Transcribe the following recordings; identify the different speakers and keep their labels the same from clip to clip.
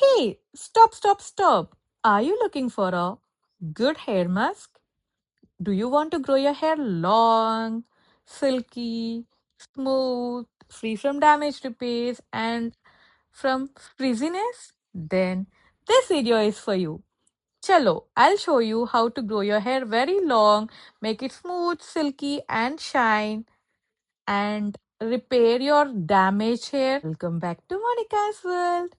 Speaker 1: Hey, stop, stop, stop. Are you looking for a good hair mask? Do you want to grow your hair long, silky, smooth, free from damage repairs, and from frizziness? Then this video is for you. Chalo, I'll show you how to grow your hair very long, make it smooth, silky, and shine, and repair your damaged hair. Welcome back to Monica's World.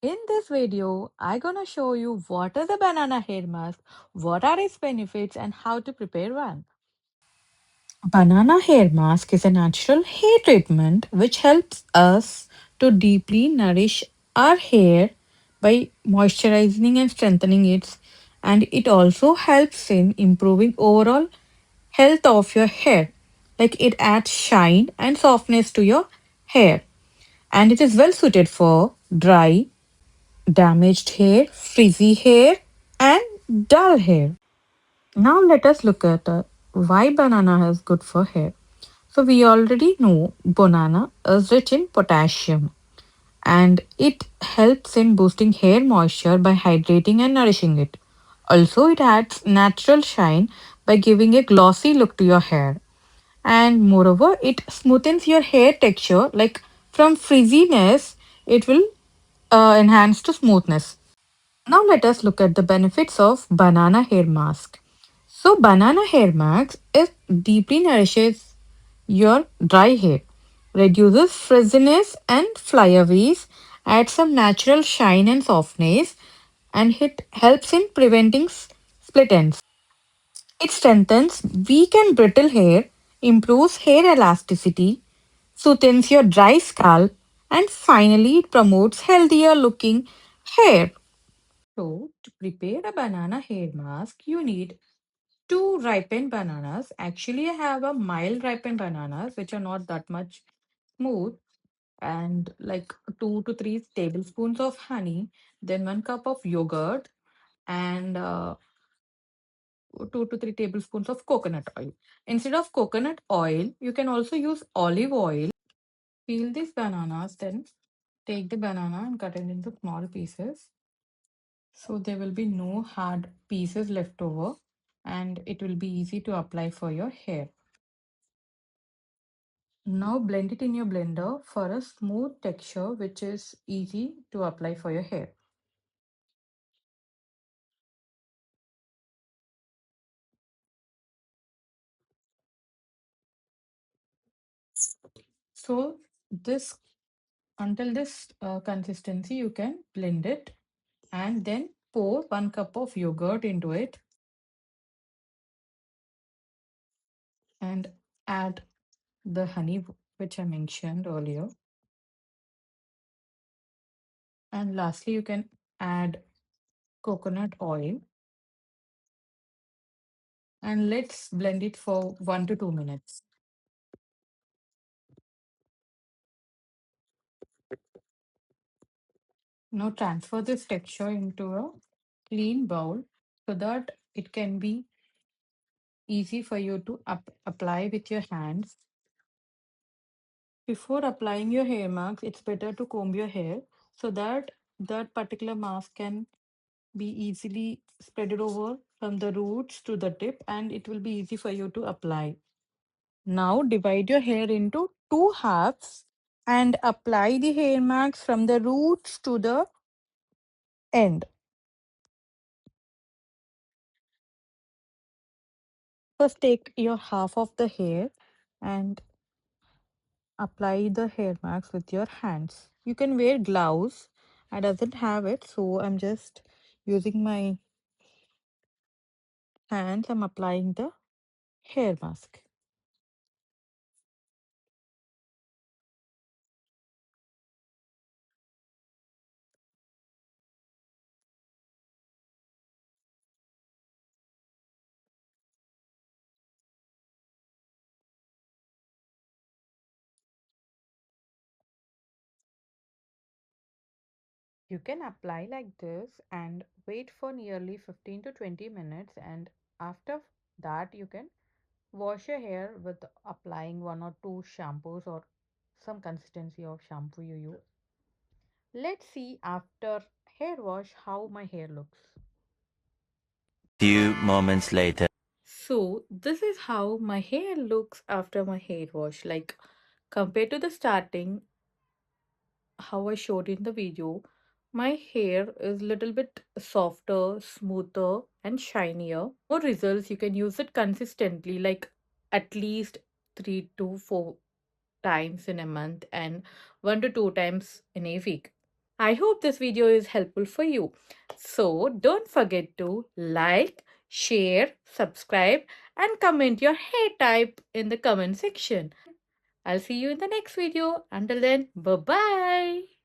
Speaker 1: In this video, I'm gonna show you what is a banana hair mask, what are its benefits, and how to prepare one.
Speaker 2: Banana hair mask is a natural hair treatment which helps us to deeply nourish our hair by moisturizing and strengthening it, and it also helps in improving overall health of your hair. Like it adds shine and softness to your hair, and it is well suited for dry, damaged hair, frizzy hair, and dull hair. Now let us look at why banana is good for hair. So we already know banana is rich in potassium and it helps in boosting hair moisture by hydrating and nourishing it. Also, it adds natural shine by giving a glossy look to your hair. And moreover, it smoothens your hair texture, like from frizziness, it will enhance to smoothness. Now let us look at the benefits of banana hair mask. So banana hair mask is deeply nourishes your dry hair, reduces frizziness and flyaways, adds some natural shine and softness, and it helps in preventing split ends. It strengthens weak and brittle hair, improves hair elasticity, soothes your dry scalp, and finally it promotes healthier looking hair.
Speaker 1: So, to prepare a banana hair mask, you need two ripened bananas. Actually, I have a mild ripened bananas, which are not that much smooth, and like 2 to 3 tablespoons of honey, then 1 cup of yogurt, and 2 to 3 tablespoons of coconut oil. Instead of coconut oil, you can also use olive oil. Peel these bananas, then take the banana and cut it into small pieces. So there will be no hard pieces left over and it will be easy to apply for your hair. Now blend it in your blender for a smooth texture which is easy to apply for your hair. So this until this consistency you can blend it and then pour 1 cup of yogurt into it and add the honey which I mentioned earlier. And lastly, you can add coconut oil and let's blend it for 1 to 2 minutes. Now transfer this texture into a clean bowl so that it can be easy for you to apply with your hands. Before applying your hair mask, it's better to comb your hair so that that particular mask can be easily spread over from the roots to the tip and it will be easy for you to apply. Now divide your hair into two halves and apply the hair mask from the roots to the end. First take your half of the hair and apply the hair mask with your hands. You can wear gloves. I doesn't have it, so I'm just using my hands. I'm applying the hair mask. You can apply like this and wait for nearly 15 to 20 minutes, and after that you can wash your hair with applying 1 or 2 shampoos or some consistency of shampoo you use. Let's see after hair wash how my hair looks.
Speaker 3: Few moments later.
Speaker 1: So, this is how my hair looks after my hair wash. Like, compared to the starting, how I showed in the video, my hair is little bit softer, smoother, and shinier. More results, you can use it consistently, like at least 3 to 4 times in a month and 1 to 2 times in a week. I hope this video is helpful for you. So don't forget to like, share, subscribe, and comment your hair type in the comment section. I'll see you in the next video. Until then, bye bye.